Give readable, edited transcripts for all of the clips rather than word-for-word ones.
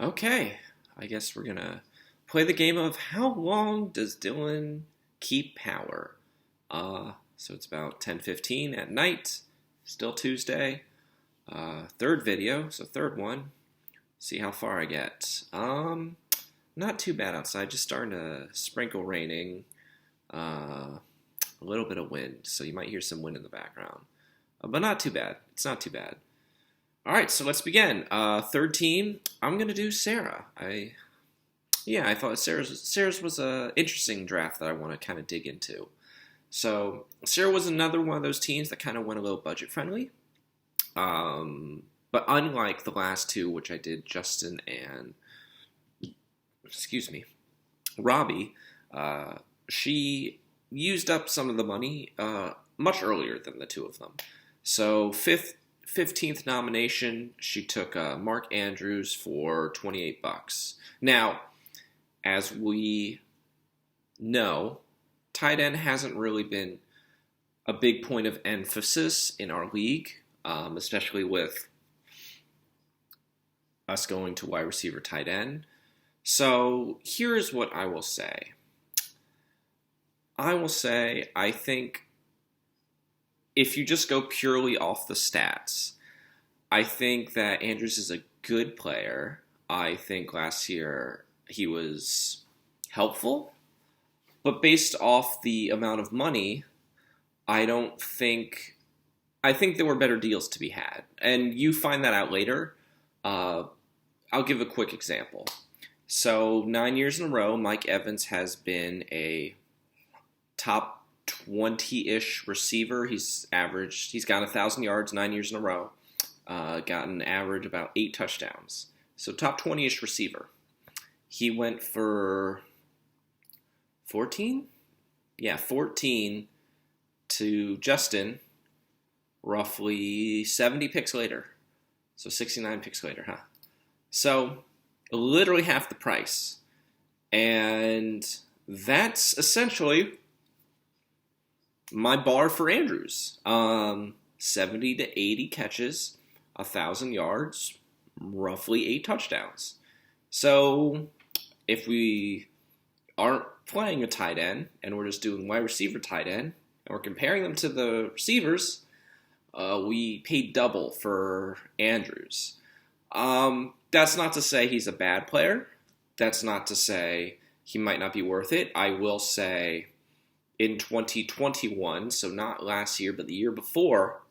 Okay, I guess we're gonna play the game of how long does Dylan keep power? So it's about 10:15 at night, still Tuesday. Third video, so third one. See how far I get. Not too bad outside, just starting to sprinkle raining. A little bit of wind, so you might hear some wind in the background. But not too bad. It's not too bad. All right, so let's begin. Third team, I'm gonna do Sarah. I thought Sarah's was a interesting draft that I want to kind of dig into. So Sarah was another one of those teams that kind of went a little budget friendly. But unlike the last two, which I did Justin and Robbie, she used up some of the money much earlier than the two of them. So 15th nomination, she took Mark Andrews for $28. Now, as we know, tight end hasn't really been a big point of emphasis in our league, especially with us going to wide receiver tight end. So here's what I will say. I think if you just go purely off the stats, I think that Andrews is a good player. I think last year he was helpful, but based off the amount of money, I think there were better deals to be had. And you find that out later. I'll give a quick example. So 9 years in a row, Mike Evans has been a top 20-ish receiver. He's got 1,000 yards 9 years in a row. Got an average about 8 touchdowns. So top 20-ish receiver. He went for 14? Yeah, 14 to Justin, roughly 70 picks later. So 69 picks later, huh? So literally half the price. And that's essentially my bar for Andrews. 70 to 80 catches, 1,000 yards, roughly 8 touchdowns. So if we aren't playing a tight end and we're just doing wide receiver tight end and we're comparing them to the receivers, we paid double for Andrews. That's not to say he's a bad player. That's not to say he might not be worth it. I will say in 2021, so not last year, but the year before,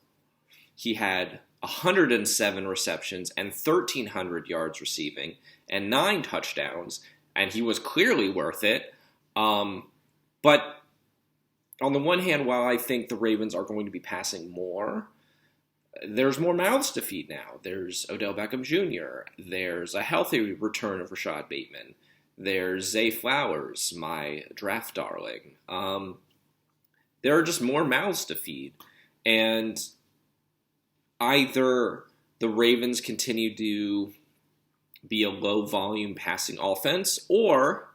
he had 107 receptions and 1,300 yards receiving and 9 touchdowns, and he was clearly worth it. But on the one hand, while I think the Ravens are going to be passing more, there's more mouths to feed now. There's Odell Beckham Jr. There's a healthy return of Rashad Bateman. There's Zay Flowers, my draft darling. There are just more mouths to feed. And either the Ravens continue to be a low-volume passing offense, or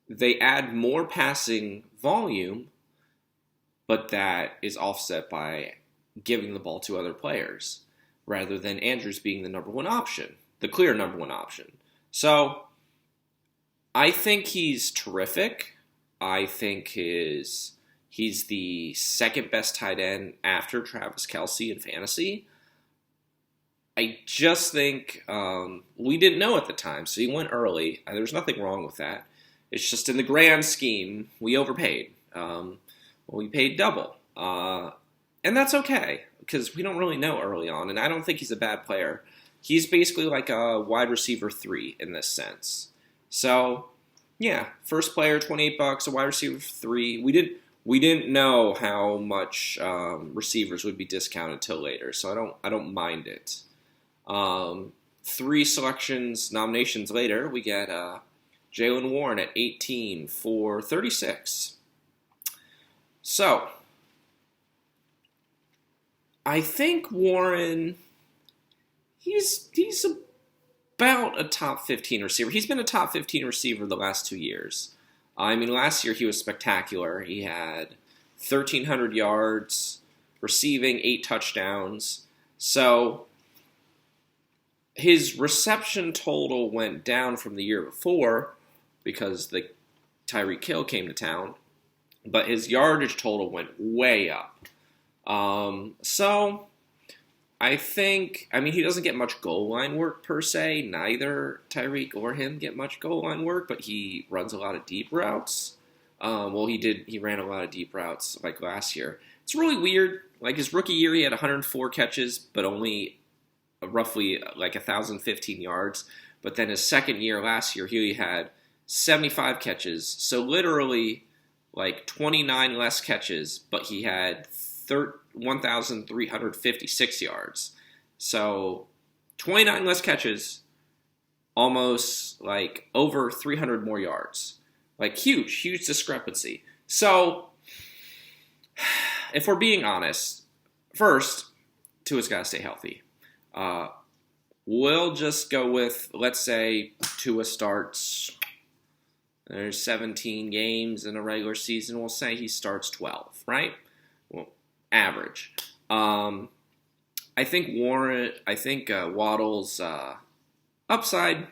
they add more passing volume, but that is offset by giving the ball to other players, rather than Andrews being the number one option, the clear number one option. So I think he's terrific. I think he's the second best tight end after Travis Kelce in fantasy. I just think we didn't know at the time, so he went early. There's nothing wrong with that. It's just in the grand scheme, we overpaid. We paid double. And that's okay, because we don't really know early on, and I don't think he's a bad player. He's basically like a wide receiver 3 in this sense. So, yeah, first player, $28, a wide receiver 3. We didn't know how much receivers would be discounted till later, so I don't mind it. 3 nominations later, we get Jaylen Warren at 18 for 36. So I think Warren, he's about a top 15 receiver. He's been a top 15 receiver the last 2 years. I mean, last year he was spectacular. He had 1,300 yards, receiving 8 touchdowns. So his reception total went down from the year before because the Tyreek Hill came to town, but his yardage total went way up. So I mean, he doesn't get much goal line work per se. Neither Tyreek or him get much goal line work, but he runs a lot of deep routes. Well, he ran a lot of deep routes like last year. It's really weird. Like his rookie year, he had 104 catches, but only roughly like 1,015 yards. But then his second year last year, he had 75 catches. So literally like 29 less catches, but he had 1,356 yards. So 29 less catches, almost like over 300 more yards. Like huge discrepancy. So if we're being honest, first, Tua's got to stay healthy. We'll just go with, let's say Tua starts, there's 17 games in a regular season. We'll say he starts 12, right? Well, average. I think Waddle's upside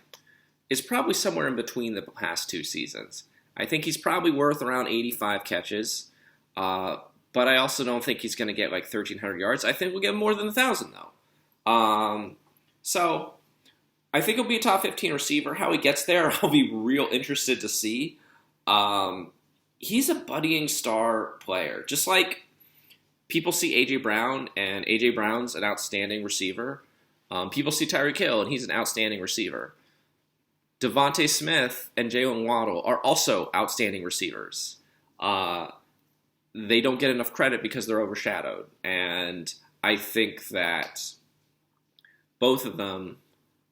is probably somewhere in between the past two seasons. I think he's probably worth around 85 catches, but I also don't think he's going to get like 1,300 yards. I think we'll get more than 1,000 though. So I think he'll be a top 15 receiver. How he gets there, I'll be real interested to see. He's a budding star player, just like people see A.J. Brown, and A.J. Brown's an outstanding receiver. People see Tyreek Hill, and he's an outstanding receiver. Devontae Smith and Jalen Waddle are also outstanding receivers. They don't get enough credit because they're overshadowed. And I think that both of them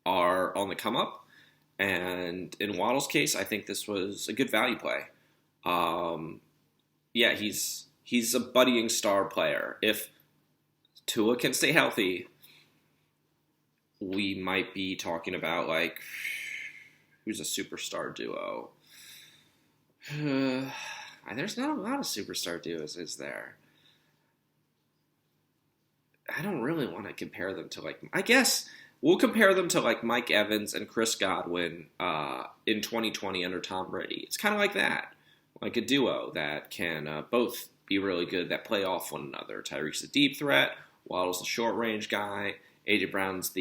are on the come up. And in Waddle's case, I think this was a good value play. Yeah, he's a budding star player. If Tua can stay healthy, we might be talking about like, who's a superstar duo? There's not a lot of superstar duos, is there? I don't really want to compare them to like, I guess we'll compare them to like Mike Evans and Chris Godwin in 2020 under Tom Brady. It's kind of like that, like a duo that can both be really good, that play off one another. Tyreek's the deep threat, Waddle's the short range guy, AJ Brown's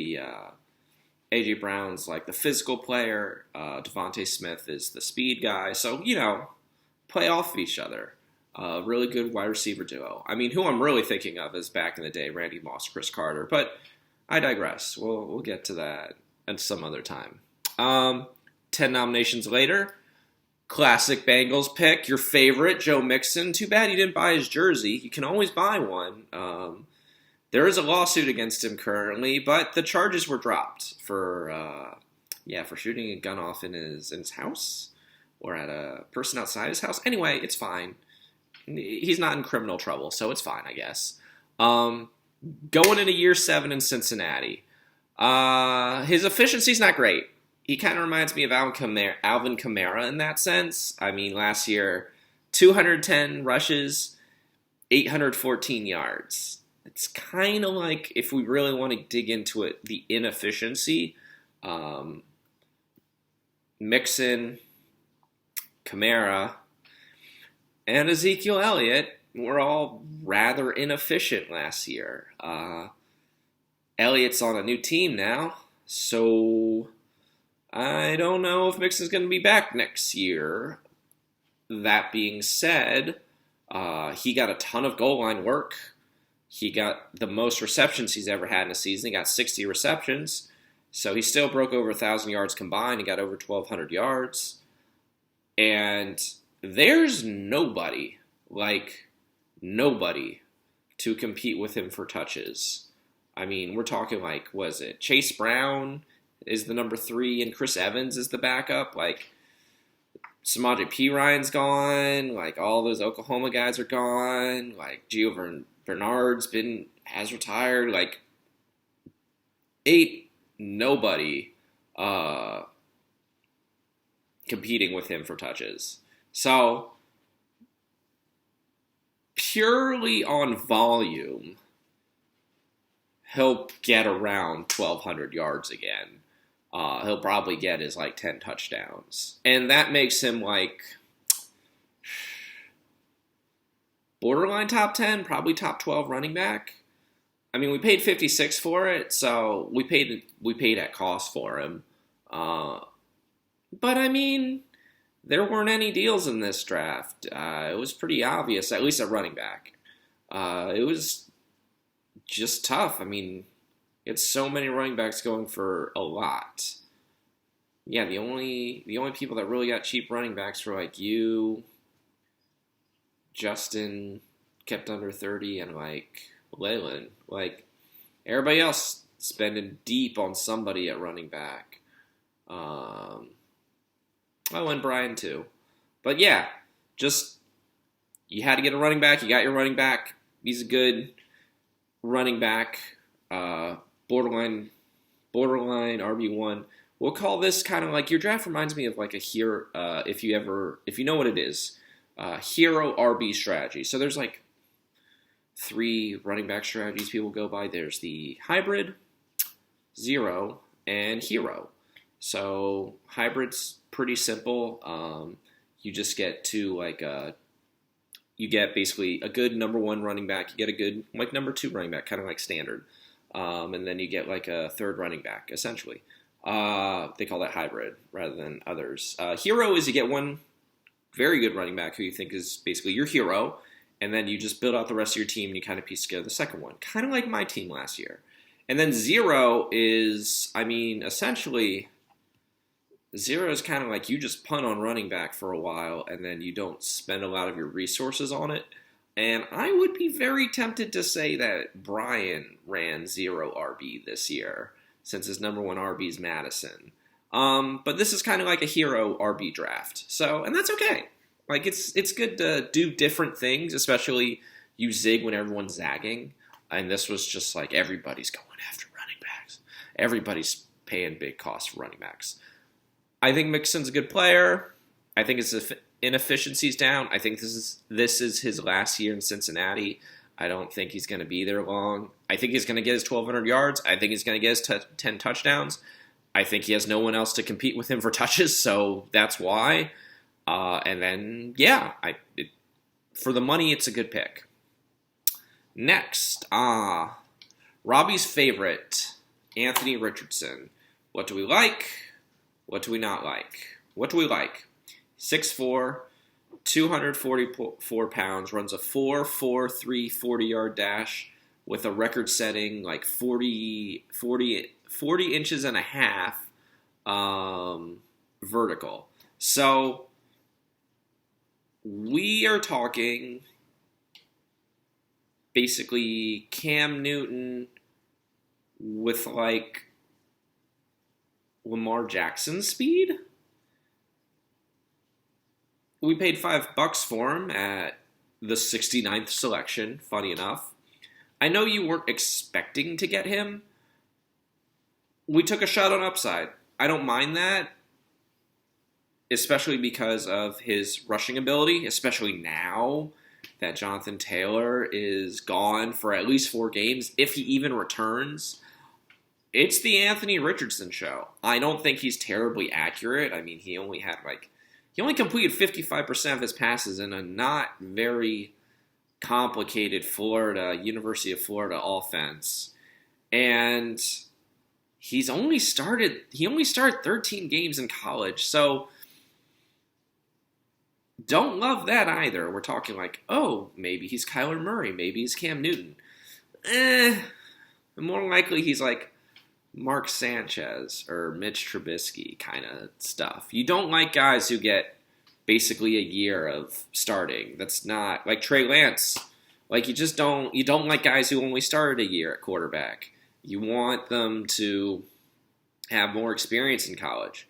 like the physical player. Devontae Smith is the speed guy. So, play off of each other. Really good wide receiver duo. I mean, who I'm really thinking of is back in the day, Randy Moss, Chris Carter. But I digress. We'll get to that at some other time. 10 nominations later, classic Bengals pick, your favorite, Joe Mixon. Too bad he didn't buy his jersey. You can always buy one. There is a lawsuit against him currently, but the charges were dropped for shooting a gun off in his house or at a person outside his house. Anyway, it's fine. He's not in criminal trouble, so it's fine, I guess. Going into year 7 in Cincinnati, his efficiency's not great. He kind of reminds me of Alvin Kamara in that sense. I mean, last year, 210 rushes, 814 yards. It's kind of like, if we really want to dig into it, the inefficiency. Mixon, Kamara, and Ezekiel Elliott were all rather inefficient last year. Elliott's on a new team now, so I don't know if Mixon's going to be back next year. That being said, he got a ton of goal line work. He got the most receptions he's ever had in a season. He got 60 receptions. So he still broke over 1,000 yards combined. He got over 1,200 yards. And there's nobody to compete with him for touches. I mean, we're talking like, was it Chase Brown is the number 3 and Chris Evans is the backup? Like, Samaje Perine gone. Like, all those Oklahoma guys are gone. Like, Gio Bernard's has retired. Like, nobody competing with him for touches. So, purely on volume, he'll get around 1,200 yards again. He'll probably get his 10 touchdowns. And that makes him borderline top 10, probably top 12 running back. I mean, we paid 56 for it, so we paid at cost for him. But I mean, there weren't any deals in this draft. It was pretty obvious, at least at running back. It was just tough. I mean, it's so many running backs going for a lot. Yeah, the only people that really got cheap running backs were you, Justin kept under 30, and Leyland. Everybody else spending deep on somebody at running back. And Brian too. But yeah, just you had to get a running back. You got your running back. He's a good running back. Borderline RB1. We'll call this kind of your draft reminds me of a hero. If you know what it is, hero RB strategy. So there's 3 running back strategies people go by. There's the hybrid, zero, and hero. So hybrid's pretty simple. You just get you get basically a good number 1 running back. You get a good number 2 running back, kind of standard. And then you get a third running back, essentially. They call that hybrid rather than others. Hero is you get one very good running back who you think is basically your hero, and then you just build out the rest of your team and you kind of piece together the second one. Kind of like my team last year. And then zero is, essentially, zero is kind of you just punt on running back for a while and then you don't spend a lot of your resources on it. And I would be very tempted to say that Brian ran zero RB this year, since his number 1 RB is Madison. But this is kind of a hero RB draft. So, and that's okay. It's good to do different things, especially you zig when everyone's zagging. And this was just everybody's going after running backs. Everybody's paying big costs for running backs. I think Mixon's a good player. I think his inefficiency's down. I think this is his last year in Cincinnati. I don't think he's going to be there long. I think he's going to get his 1,200 yards. I think he's going to get his 10 touchdowns. I think he has no one else to compete with him for touches, so that's why. And then, yeah, for the money, it's a good pick. Next, Robbie's favorite, Anthony Richardson. What do we like? What do we not like? What do we like? 6'4", 244 pounds, runs a 4.43 40-yard dash with a record-setting 40 inches and a half vertical. So we are talking basically Cam Newton with Lamar Jackson speed. We paid $5 for him at the 69th selection, funny enough. I know you weren't expecting to get him. We took a shot on upside. I don't mind that, especially because of his rushing ability, especially now that Jonathan Taylor is gone for at least 4 games, if he even returns. It's the Anthony Richardson show. I don't think he's terribly accurate. I mean, he only completed 55% of his passes in a not very complicated University of Florida offense. And he only started 13 games in college. So don't love that either. We're talking maybe he's Kyler Murray, maybe he's Cam Newton. More likely he's Mark Sanchez or Mitch Trubisky kind of stuff. You don't like guys who get basically a year of starting. That's not like Trey Lance. You don't like guys who only started a year at quarterback. You want them to have more experience in college.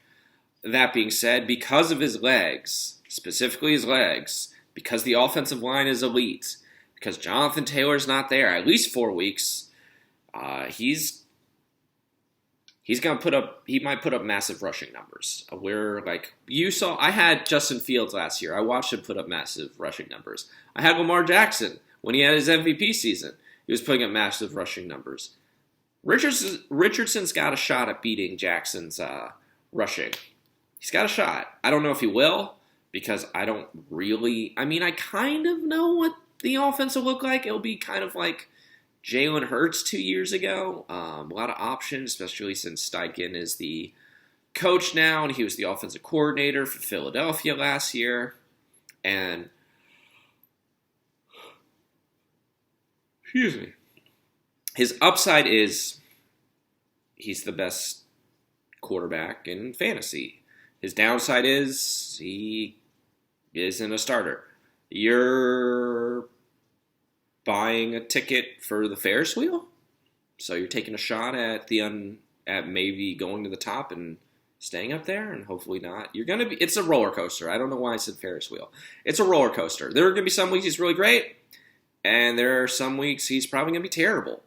That being said, because of his legs, specifically his legs, because the offensive line is elite, because Jonathan Taylor's not there at least 4 weeks, he's he might put up massive rushing numbers. I had Justin Fields last year. I watched him put up massive rushing numbers. I had Lamar Jackson when he had his MVP season. He was putting up massive rushing numbers. Richardson's got a shot at beating Jackson's rushing. He's got a shot. I don't know if he will, because I don't really... I mean, I kind of know what the offense will look like. It'll be kind of like Jalen Hurts 2 years ago. A lot of options, especially since Steichen is the coach now, and he was the offensive coordinator for Philadelphia last year. And... excuse me. His upside is he's the best quarterback in fantasy. His downside is he isn't a starter. You're buying a ticket for the Ferris wheel, so you're taking a shot at at maybe going to the top and staying up there, and hopefully not. It's a roller coaster. I don't know why I said Ferris wheel. It's a roller coaster. There are going to be some weeks he's really great, and there are some weeks he's probably going to be terrible.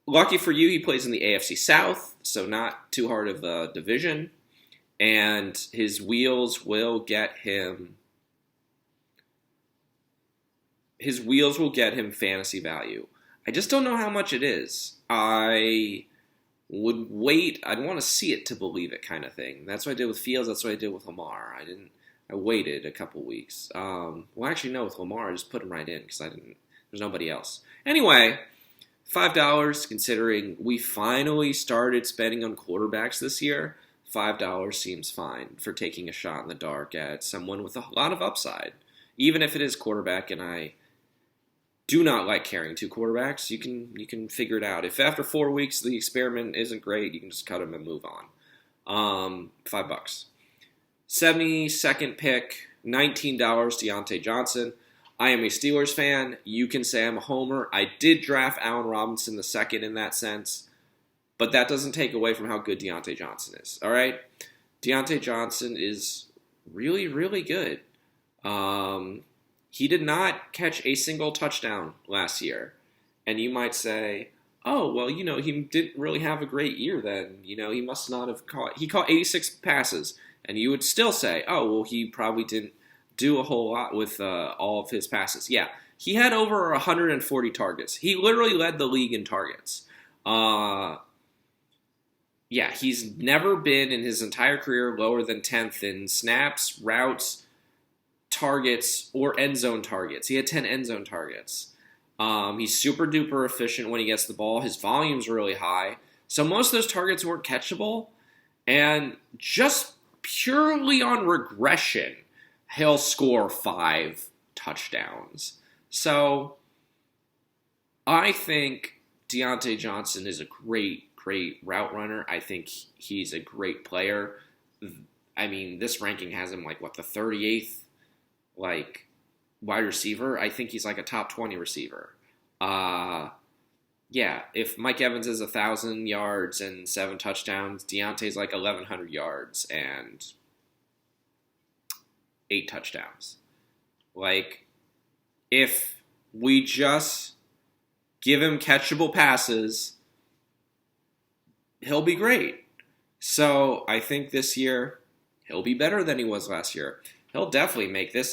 Lucky for you, he plays in the AFC South, so not too hard of a division. And his wheels will get him... his wheels will get him fantasy value. I just don't know how much it is. I would wait. I'd want to see it to believe it, kind of thing. That's what I did with Fields. That's what I did with Lamar. I waited a couple weeks. Well, actually, no, with Lamar, I just put him right in because there's nobody else. Anyway... $5, considering we finally started spending on quarterbacks this year, $5 seems fine for taking a shot in the dark at someone with a lot of upside. Even if it is quarterback, and I do not like carrying two quarterbacks, you can figure it out. If after 4 weeks the experiment isn't great, you can just cut him and move on. $5. 72nd pick, $19, Deontay Johnson. I am a Steelers fan. You can say I'm a homer. I did draft Allen Robinson the second in that sense, but that doesn't take away from how good Deontay Johnson is. All right? Deontay Johnson is really, really good. He did not catch a single touchdown last year. And you might say, oh, well, he didn't really have a great year then. He must not have he caught 86 passes. And you would still say, oh, well, he probably didn't do a whole lot with all of his passes. Yeah, he had over 140 targets. He literally led the league in targets. Yeah, he's never been in his entire career lower than 10th in snaps, routes, targets, or end zone targets. He had 10 end zone targets. He's super duper efficient when he gets the ball. His volume's really high. So most of those targets weren't catchable. And just purely on regression, he'll score 5 touchdowns. So I think Deontay Johnson is a great, great route runner. I think he's a great player. I mean, this ranking has him the 38th wide receiver. I think he's a top 20 receiver. Yeah, if Mike Evans is 1,000 yards and 7 touchdowns, Deontay's 1,100 yards and 8 touchdowns. If we just give him catchable passes, he'll be great. So I think this year he'll be better than he was last year. He'll definitely make this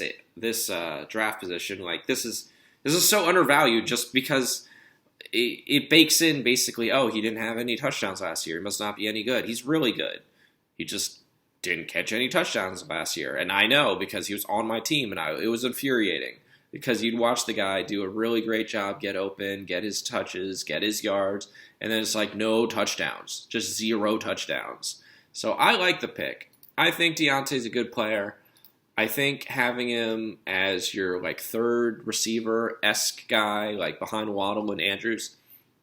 draft position. This is so undervalued just because it bakes in basically, oh, he didn't have any touchdowns last year. He must not be any good. He's really good. He just didn't catch any touchdowns last year. And I know because he was on my team, and it was infuriating because you'd watch the guy do a really great job, get open, get his touches, get his yards, and then it's no touchdowns, just 0 touchdowns. So I like the pick. I think Deontay's a good player. I think having him as your third receiver-esque guy, behind Waddle and Andrews,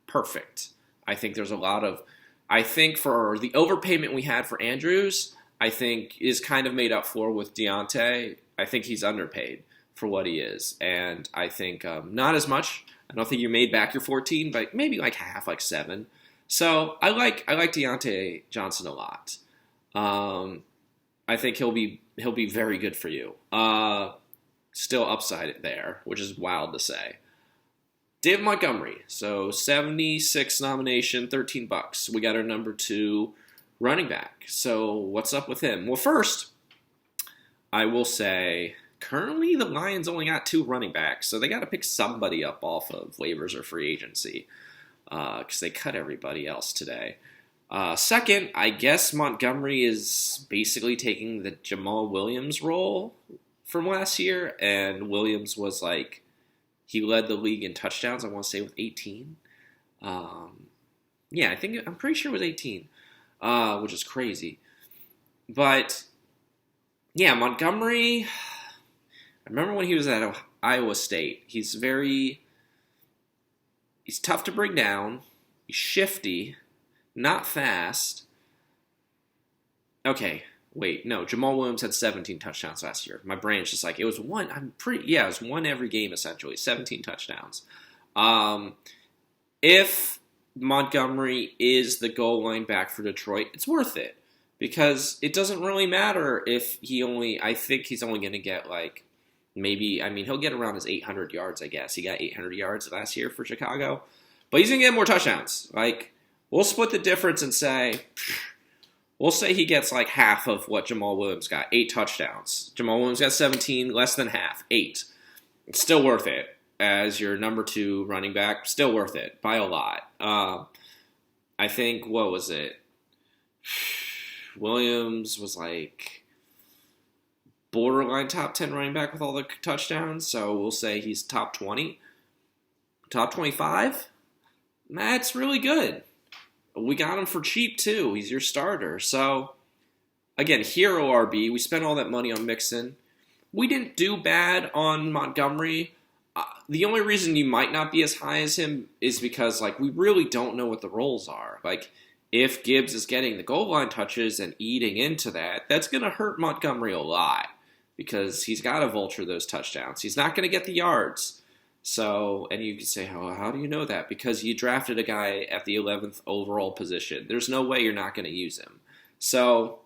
perfect. I think there's a lot of... I think for the overpayment we had for Andrews, I think is kind of made up for with Deontay. I think he's underpaid for what he is. And I think not as much. I don't think you made back your 14, but maybe half, 7. So I like Deontay Johnson a lot. I think he'll be very good for you. Still upside there, which is wild to say. David Montgomery, so 76 nomination, $13. We got our number 2 running back. So what's up with him? Well, first, I will say currently the Lions only got 2 running backs, so they got to pick somebody up off of waivers or free agency. because they cut everybody else today. Second, I guess Montgomery is basically taking the Jamal Williams role from last year, and Williams was like, he led the league in touchdowns, I want to say, with 18. Yeah, I'm pretty sure it was 18, which is crazy. But, yeah, Montgomery, I remember when he was at Iowa State, he's tough to bring down, he's shifty, not fast. Okay, wait, no, Jamal Williams had 17 touchdowns last year. My brain's just like, it was one, it was one every game essentially, 17 touchdowns. If Montgomery is the goal line back for Detroit, it's worth it. Because it doesn't really matter if I think he's only going to get he'll get around his 800 yards, I guess. He got 800 yards last year for Chicago. But he's going to get more touchdowns. We'll split the difference and say, we'll say he gets half of what Jamal Williams got, 8 touchdowns. Jamal Williams got 17, less than half, 8. It's still worth it as your number 2 running back. Still worth it by a lot. I think, what was it? Williams was borderline top 10 running back with all the touchdowns, so we'll say he's top 20. Top 25? That's really good. We got him for cheap, too. He's your starter. So, again, hero RB. We spent all that money on Mixon. We didn't do bad on Montgomery. The only reason you might not be as high as him is because, we really don't know what the roles are. If Gibbs is getting the goal line touches and eating into that, that's going to hurt Montgomery a lot because he's got to vulture those touchdowns. He's not going to get the yards. So, and you can say, how do you know that? Because you drafted a guy at the 11th overall position. There's no way you're not going to use him. So,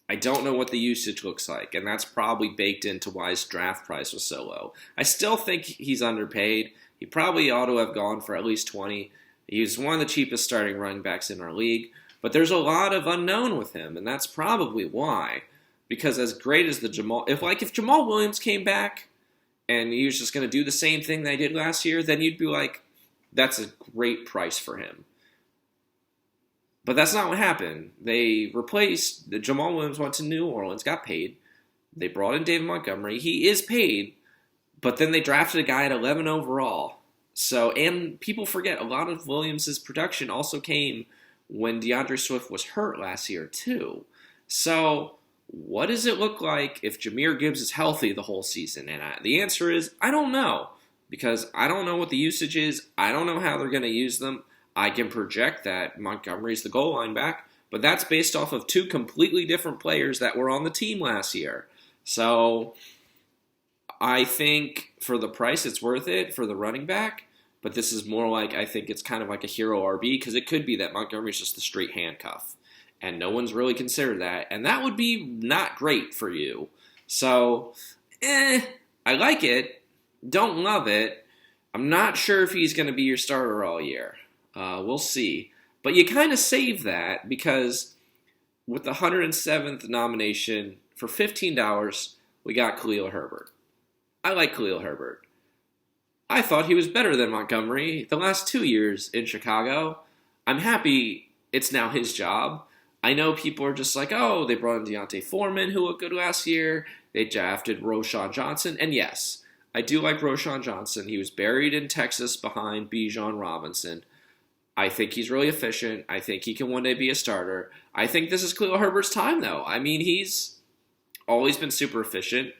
I don't know what the usage looks like, and that's probably baked into why his draft price was so low. I still think he's underpaid. He probably ought to have gone for at least 20. He's one of the cheapest starting running backs in our league, but there's a lot of unknown with him, and that's probably why. Because as great as if Jamal Williams came back and he was just going to do the same thing they did last year, then you'd be like, that's a great price for him. But that's not what happened. They replaced Jamal Williams, went to New Orleans, got paid. They brought in David Montgomery. He is paid, but then they drafted a guy at 11 overall. So, and people forget, a lot of Williams' production also came when DeAndre Swift was hurt last year, too. So, what does it look like if Jahmyr Gibbs is healthy the whole season? And the answer is, I don't know. Because I don't know what the usage is. I don't know how they're going to use them. I can project that Montgomery's the goal line back, but that's based off of 2 completely different players that were on the team last year. So, I think for the price, it's worth it for the running back. But this is more I think it's kind of like a hero RB because it could be that Montgomery's just the straight handcuff. And no one's really considered that. And that would be not great for you. So, I like it. Don't love it. I'm not sure if he's going to be your starter all year. We'll see. But you kind of save that because with the 107th nomination for $15, we got Khalil Herbert. I like Khalil Herbert. I thought he was better than Montgomery the last 2 years in Chicago. I'm happy it's now his job. I know people are just like, oh, they brought in Deontay Foreman, who looked good last year. They drafted Roschon Johnson. And yes, I do like Roschon Johnson. He was buried in Texas behind Bijan Robinson. I think he's really efficient. I think he can one day be a starter. I think this is Khalil Herbert's time, though. I mean, he's always been super efficient.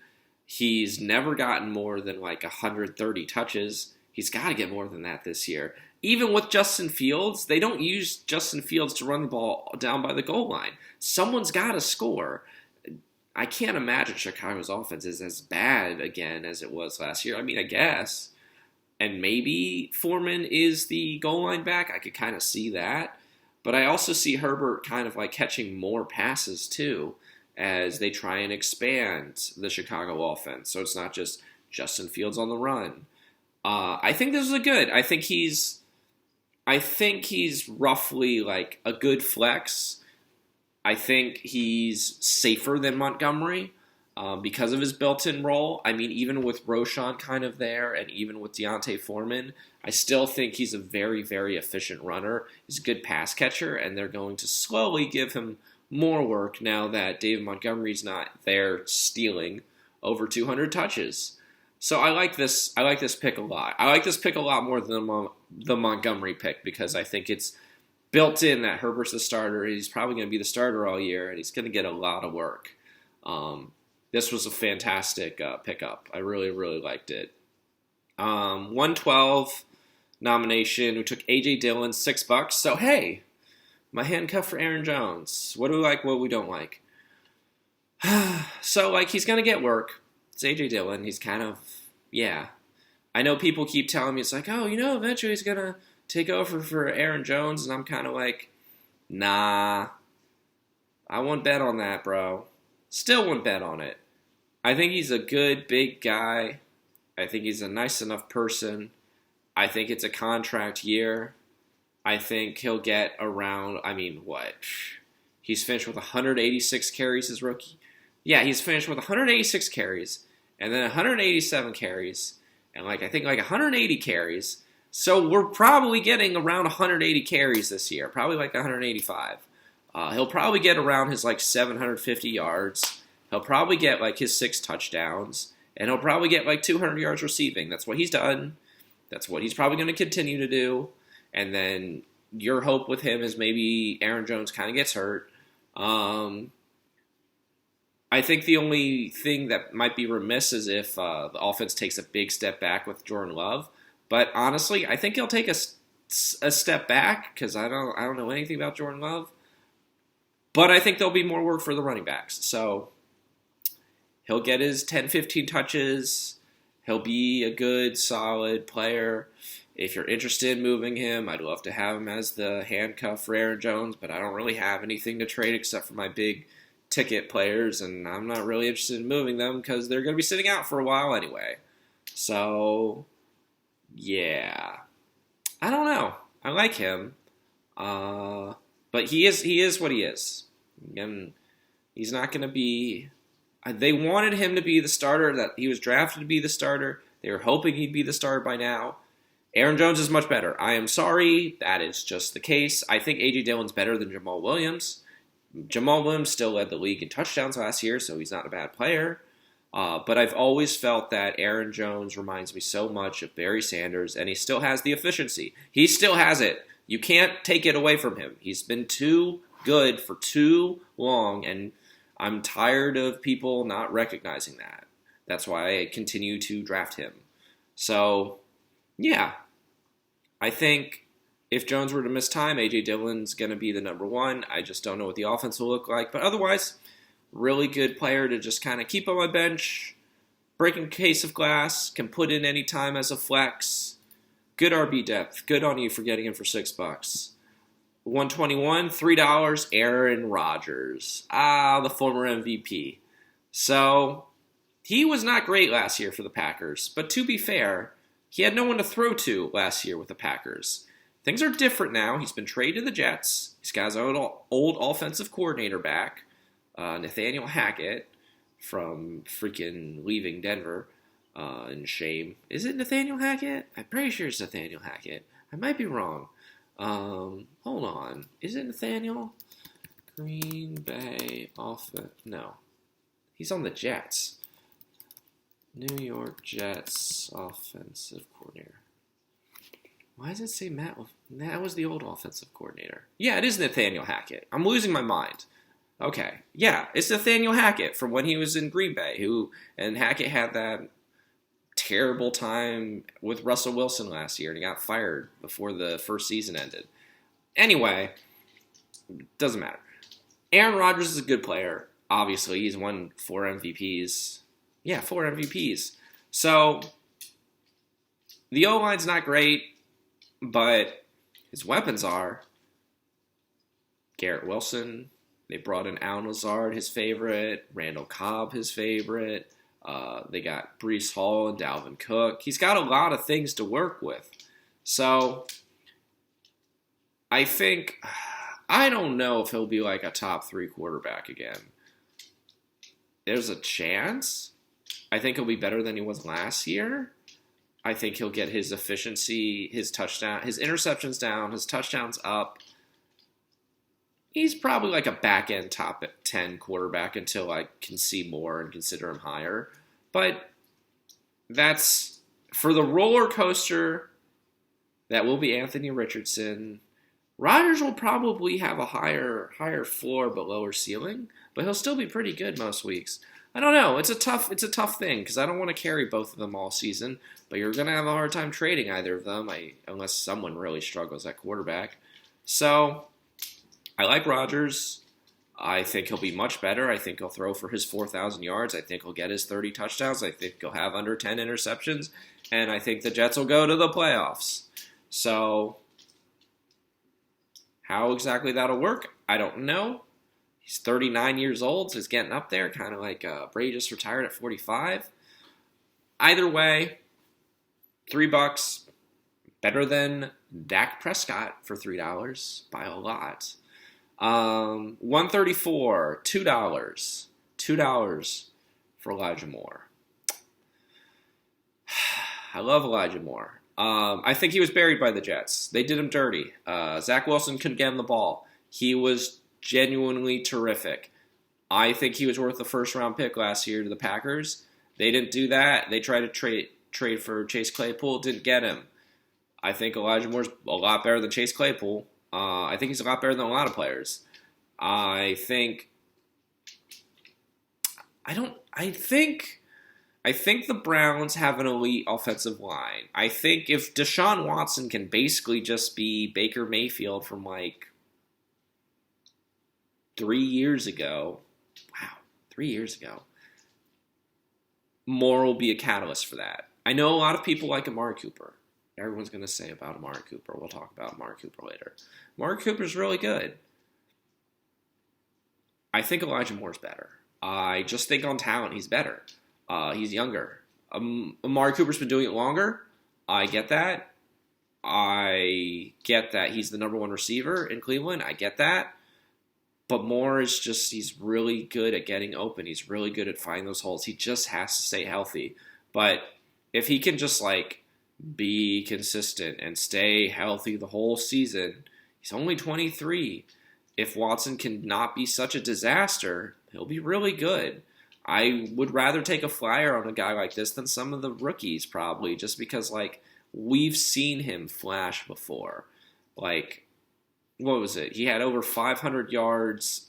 He's never gotten more than 130 touches. He's got to get more than that this year. Even with Justin Fields, they don't use Justin Fields to run the ball down by the goal line. Someone's got to score. I can't imagine Chicago's offense is as bad again as it was last year. I mean, I guess. And maybe Foreman is the goal line back. I could kind of see that. But I also see Herbert kind of catching more passes too, as they try and expand the Chicago offense. So it's not just Justin Fields on the run. I think this is good. I think he's roughly a good flex. I think he's safer than Montgomery because of his built-in role. I mean, even with Roschon kind of there and even with Deontay Foreman, I still think he's a very, very efficient runner. He's a good pass catcher, and they're going to slowly give him more work now that David Montgomery's not there stealing over 200 touches. So I like this. I like this pick a lot. I like this pick a lot more than the Montgomery pick because I think it's built in that Herbert's the starter. He's probably going to be the starter all year, and he's going to get a lot of work. This was a fantastic pickup. I really, really liked it. 112 nomination. We took A.J. Dillon, $6. So, hey, my handcuff for Aaron Jones. What do we like, what we don't like? So, he's going to get work. It's A.J. Dillon. He's kind of, yeah. I know people keep telling me, it's like, oh, eventually he's going to take over for Aaron Jones. And I'm kind of like, nah. I won't bet on that, bro. Still won't bet on it. I think he's a good, big guy. I think he's a nice enough person. I think it's a contract year. I think he'll get around, He's finished with 186 carries as rookie. Yeah, he's finished with 186 carries, and then 187 carries, and I think 180 carries. So we're probably getting around 180 carries this year, probably 185. He'll probably get around his 750 yards. He'll probably get his 6 touchdowns, and he'll probably get 200 yards receiving. That's what he's done. That's what he's probably going to continue to do. And then your hope with him is maybe Aaron Jones kind of gets hurt. I think the only thing that might be remiss is if the offense takes a big step back with Jordan Love. But honestly, I think he'll take a step back because I don't know anything about Jordan Love. But I think there'll be more work for the running backs. So he'll get his 10, 15 touches. He'll be a good, solid player. If you're interested in moving him, I'd love to have him as the handcuff for Aaron Jones, but I don't really have anything to trade except for my big ticket players, and I'm not really interested in moving them because they're going to be sitting out for a while anyway. So, yeah. I don't know. I like him. But he is what he is. And he's not going to be... They wanted him to be the starter, that he was drafted to be the starter. They were hoping he'd be the starter by now. Aaron Jones is much better. I am sorry. That is just the case. I think A.J. Dillon's better than Jamal Williams. Jamal Williams still led the league in touchdowns last year, so he's not a bad player. But I've always felt that Aaron Jones reminds me so much of Barry Sanders, and he still has the efficiency. He still has it. You can't take it away from him. He's been too good for too long, and I'm tired of people not recognizing that. That's why I continue to draft him. So, yeah. I think if Jones were to miss time, A.J. Dillon's going to be the number one. I just don't know what the offense will look like. But otherwise, really good player to just kind of keep on my bench, break a case of glass, can put in any time as a flex. Good RB depth. Good on you for getting him for $6. 121, $3, Aaron Rodgers. The former MVP. So, he was not great last year for the Packers. But to be fair, he had no one to throw to last year with the Packers. Things are different now. He's been traded to the Jets. He's got his old offensive coordinator back, Nathaniel Hackett, from freaking leaving Denver. And shame. Is it Nathaniel Hackett? I'm pretty sure it's Nathaniel Hackett. I might be wrong. Hold on. Is it Nathaniel? Green Bay offense. No. He's on the Jets. New York Jets offensive coordinator. Why does it say Matt? That was the old offensive coordinator. Yeah, it is Nathaniel Hackett. I'm losing my mind. Okay. Yeah, it's Nathaniel Hackett from when he was in Green Bay. And Hackett had that terrible time with Russell Wilson last year, and he got fired before the first season ended. Anyway, doesn't matter. Aaron Rodgers is a good player. Obviously, he's won 4 MVPs. Yeah, 4 MVPs. So, the O-line's not great, but his weapons are. Garrett Wilson. They brought in Al Lazard, his favorite. Randall Cobb, his favorite. They got Breece Hall and Dalvin Cook. He's got a lot of things to work with. So, I don't know if he'll be like a top 3 quarterback again. There's a chance. I think he'll be better than he was last year. I think he'll get his efficiency, his interceptions down, his touchdowns up. He's probably like a back-end top 10 quarterback until I can see more and consider him higher. But that's for the roller coaster that will be Anthony Richardson. Rodgers will probably have a higher floor but lower ceiling, but he'll still be pretty good most weeks. I don't know. It's a tough thing because I don't want to carry both of them all season, but you're going to have a hard time trading either of them unless someone really struggles at quarterback. So I like Rodgers. I think he'll be much better. I think he'll throw for his 4,000 yards. I think he'll get his 30 touchdowns. I think he'll have under 10 interceptions. And I think the Jets will go to the playoffs. So how exactly that'll work, I don't know. He's 39 years old, so he's getting up there, kind of like Brady just retired at 45. Either way, $3, better than Dak Prescott for $3 by a lot. 134, $2 for Elijah Moore. I love Elijah Moore. I think he was buried by the Jets. They did him dirty. Zach Wilson couldn't get him the ball. He was genuinely terrific. I think he was worth the first-round pick last year to the Packers. They didn't do that. They tried to trade for Chase Claypool, didn't get him. I think Elijah Moore's a lot better than Chase Claypool. I think he's a lot better than a lot of players. I think the Browns have an elite offensive line. I think if Deshaun Watson can basically just be Baker Mayfield from like 3 years ago, Moore will be a catalyst for that. I know a lot of people like Amari Cooper. Everyone's going to say about Amari Cooper. We'll talk about Amari Cooper later. Amari Cooper's really good. I think Elijah Moore's better. I just think on talent he's better. He's younger. Amari Cooper's been doing it longer. I get that. I get that he's the number one receiver in Cleveland. I get that. But Moore is just, he's really good at getting open. He's really good at finding those holes. He just has to stay healthy. But if he can just like be consistent and stay healthy the whole season, he's only 23. If Watson can not be such a disaster, he'll be really good. I would rather take a flyer on a guy like this than some of the rookies probably, just because like we've seen him flash before. Like, what was it? He had over 500 yards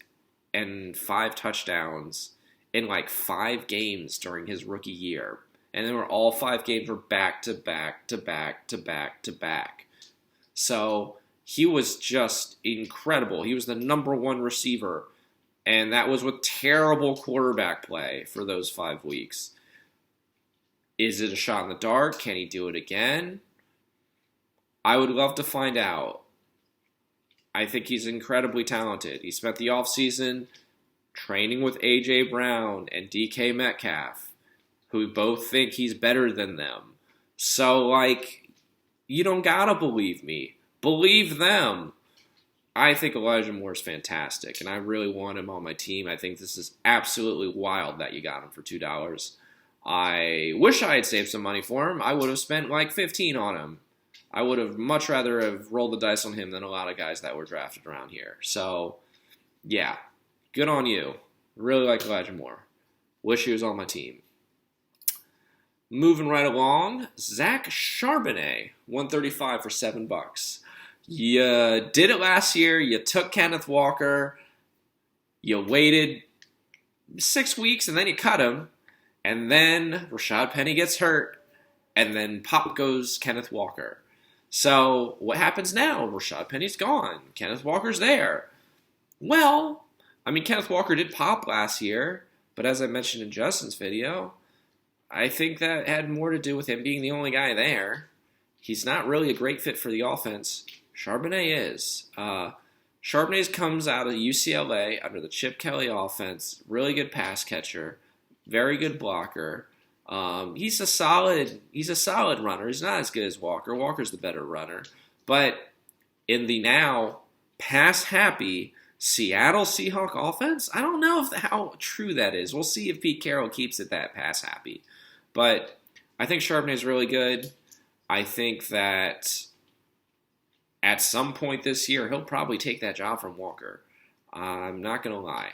and 5 touchdowns in like 5 games during his rookie year. And then all 5 games were back to back to back to back to back. So he was just incredible. He was the number one receiver. And that was with terrible quarterback play for those 5 weeks. Is it a shot in the dark? Can he do it again? I would love to find out. I think he's incredibly talented. He spent the offseason training with A.J. Brown and DK Metcalf, who both think he's better than them. So, like, you don't gotta believe me. Believe them. I think Elijah Moore's fantastic, and I really want him on my team. I think this is absolutely wild that you got him for $2. I wish I had saved some money for him. I would have spent like $15 on him. I would have much rather have rolled the dice on him than a lot of guys that were drafted around here. So, yeah, good on you. Really like Elijah Moore. Wish he was on my team. Moving right along, Zach Charbonnet, 135 for $7. You did it last year. You took Kenneth Walker. You waited 6 weeks, and then you cut him. And then Rashad Penny gets hurt, and then pop goes Kenneth Walker. So what happens now? Rashad Penny's gone. Kenneth Walker's there. Well, I mean, Kenneth Walker did pop last year, but as I mentioned in Justin's video, I think that had more to do with him being the only guy there. He's not really a great fit for the offense. Charbonnet is. Charbonnet comes out of UCLA under the Chip Kelly offense. Really good pass catcher. Very good blocker. He's a solid runner. He's not as good as Walker. Walker's the better runner. But in the now pass-happy Seattle Seahawk offense, I don't know how true that is. We'll see if Pete Carroll keeps it that pass-happy. But I think Charbonnet is really good. I think that at some point this year, he'll probably take that job from Walker. I'm not going to lie.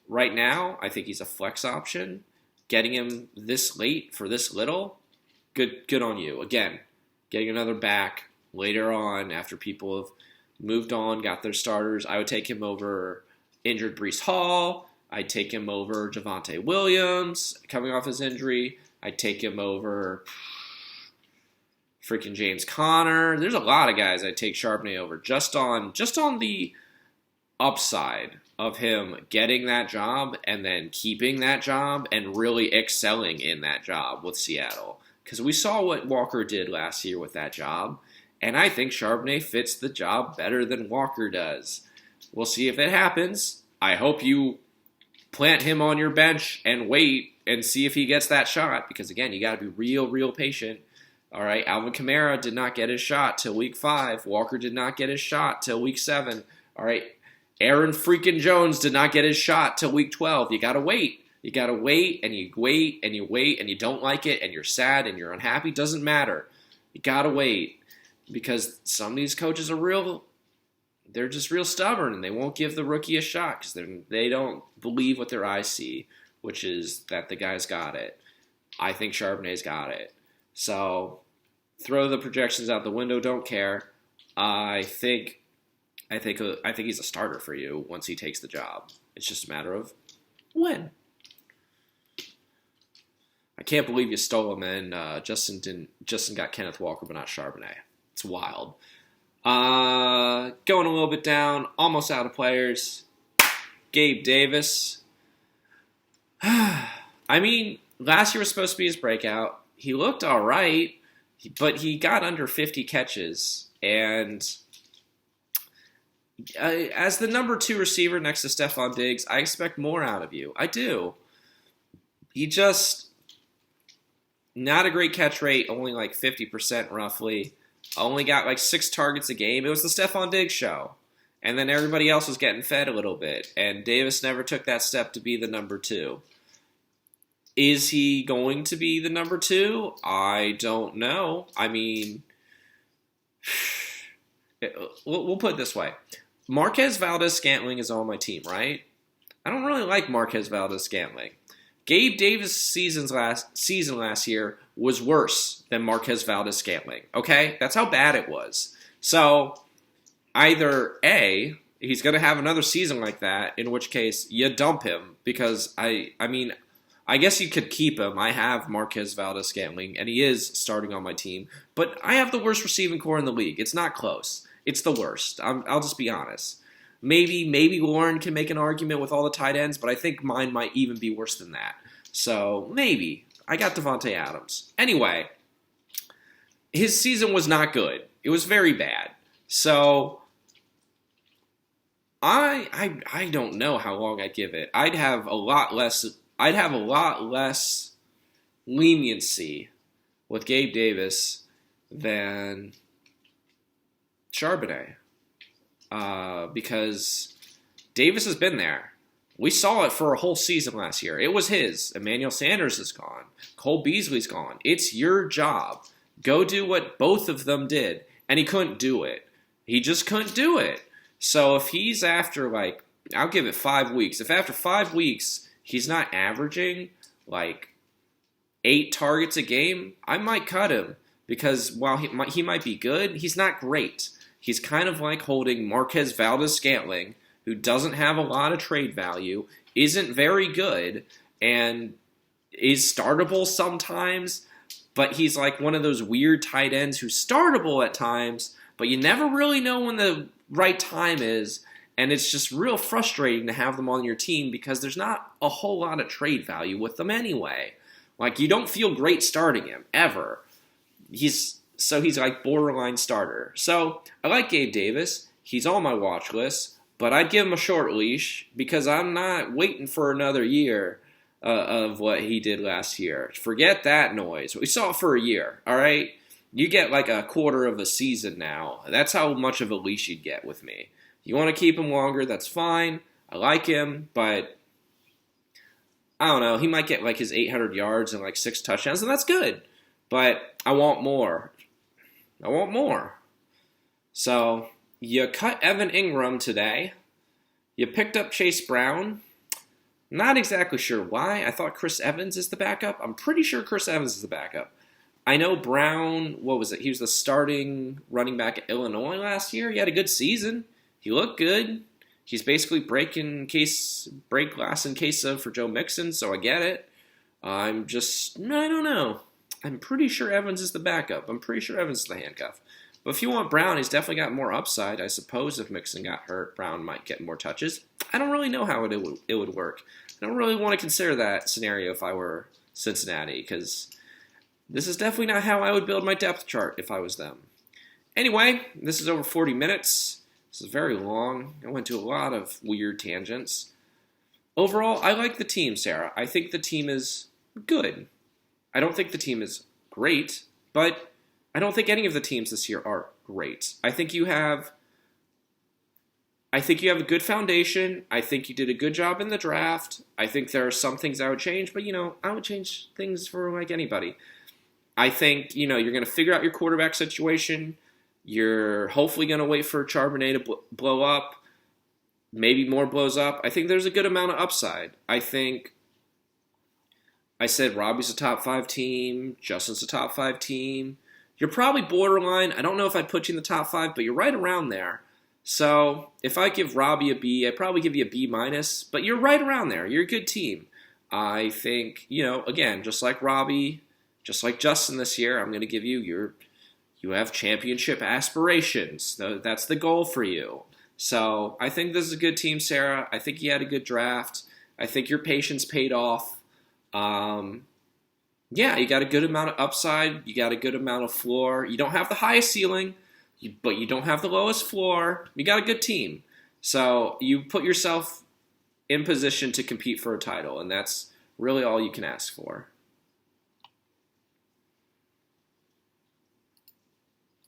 Right now, I think he's a flex option. Getting him this late for this little, good on you. Again, getting another back later on after people have moved on, got their starters. I would take him over injured Breece Hall. I'd take him over Javonte Williams coming off his injury. I'd take him over freaking James Conner. There's a lot of guys I'd take Charbonnet over just on the upside of him getting that job and then keeping that job and really excelling in that job with Seattle. Because we saw what Walker did last year with that job, and I think Charbonnet fits the job better than Walker does. We'll see if it happens. I hope you plant him on your bench and wait and see if he gets that shot, because again, you got to be real patient. All right, Alvin Kamara did not get his shot till week 5. Walker did not get his shot till week 7. All right, Aaron freaking Jones did not get his shot till week 12. You got to wait. You got to wait, and you wait, and you wait, and you don't like it, and you're sad, and you're unhappy. Doesn't matter. You got to wait, because some of these coaches are they're just real stubborn, and they won't give the rookie a shot because they don't believe what their eyes see, which is that the guy's got it. I think Charbonnet's got it. So throw the projections out the window. Don't care. I think he's a starter for you once he takes the job. It's just a matter of when. I can't believe you stole him, and Justin got Kenneth Walker, but not Charbonnet. It's wild. Going a little bit down, almost out of players. Gabe Davis. I mean, last year was supposed to be his breakout. He looked all right, but he got under 50 catches. And as the number 2 receiver next to Stephon Diggs, I expect more out of you. I do. He just, not a great catch rate, only like 50% roughly. Only got like 6 targets a game. It was the Stephon Diggs show. And then everybody else was getting fed a little bit. And Davis never took that step to be the number 2. Is he going to be the number 2? I don't know. I mean, we'll put it this way. Marquez Valdes-Scantling is on my team, right? I don't really like Marquez Valdes-Scantling. Gabe Davis' season last year was worse than Marquez Valdes-Scantling. Okay? That's how bad it was. So, either A, he's going to have another season like that, in which case you dump him, because I mean, I guess you could keep him. I have Marquez Valdes-Scantling, and he is starting on my team. But I have the worst receiving core in the league. It's not close. It's the worst. I'll just be honest. Maybe Lauren can make an argument with all the tight ends, but I think mine might even be worse than that. So, maybe. I got Devontae Adams. Anyway, his season was not good. It was very bad. So, I don't know how long I'd give it. I'd have a lot less leniency with Gabe Davis than Charbonnet. Because Davis has been there. We saw it for a whole season last year. It was his. Emmanuel Sanders is gone. Cole Beasley's gone. It's your job. Go do what both of them did. And he couldn't do it. He just couldn't do it. So if he's after, like, I'll give it 5 weeks. If after 5 weeks he's not averaging, like, 8 targets a game, I might cut him. Because while he might be good, he's not great. He's kind of like holding Marquez Valdes-Scantling, who doesn't have a lot of trade value, isn't very good, and is startable sometimes, but he's like one of those weird tight ends who's startable at times, but you never really know when the right time is, and it's just real frustrating to have them on your team because there's not a whole lot of trade value with them anyway. Like, you don't feel great starting him, ever. He's like borderline starter. So, I like Gabe Davis. He's on my watch list. But I'd give him a short leash because I'm not waiting for another year of what he did last year. Forget that noise. We saw it for a year, all right? You get like a quarter of a season now. That's how much of a leash you'd get with me. You want to keep him longer, that's fine. I like him, but I don't know. He might get like his 800 yards and like 6 touchdowns, and that's good. But I want more. I want more. So you cut Evan Ingram today. You picked up Chase Brown. Not exactly sure why. I thought Chris Evans is the backup. I'm pretty sure Chris Evans is the backup. I know Brown, what was it? He was the starting running back at Illinois last year. He had a good season. He looked good. He's basically break glass in case of for Joe Mixon, so I get it. I don't know. I'm pretty sure Evans is the backup. I'm pretty sure Evans is the handcuff. But if you want Brown, he's definitely got more upside. I suppose if Mixon got hurt, Brown might get more touches. I don't really know how it would work. I don't really want to consider that scenario if I were Cincinnati, because this is definitely not how I would build my depth chart if I was them. Anyway, this is over 40 minutes. This is very long. I went to a lot of weird tangents. Overall, I like the team, Sarah. I think the team is good. I don't think the team is great, but I don't think any of the teams this year are great. I think you have a good foundation. I think you did a good job in the draft. I think there are some things I would change, but I would change things for like anybody. I think, you're going to figure out your quarterback situation. You're hopefully going to wait for Charbonnet to blow up. Maybe more blows up. I think there's a good amount of upside. I said Robbie's a top 5 team. Justin's a top 5 team. You're probably borderline. I don't know if I'd put you in the top 5, but you're right around there. So if I give Robbie a B, I'd probably give you a B-, but you're right around there. You're a good team. I think, again, just like Robbie, just like Justin this year, I'm going to give you have championship aspirations. That's the goal for you. So I think this is a good team, Sarah. I think you had a good draft. I think your patience paid off. You got a good amount of upside. You got a good amount of floor. You don't have the highest ceiling, but you don't have the lowest floor. You got a good team. So you put yourself in position to compete for a title, and that's really all you can ask for.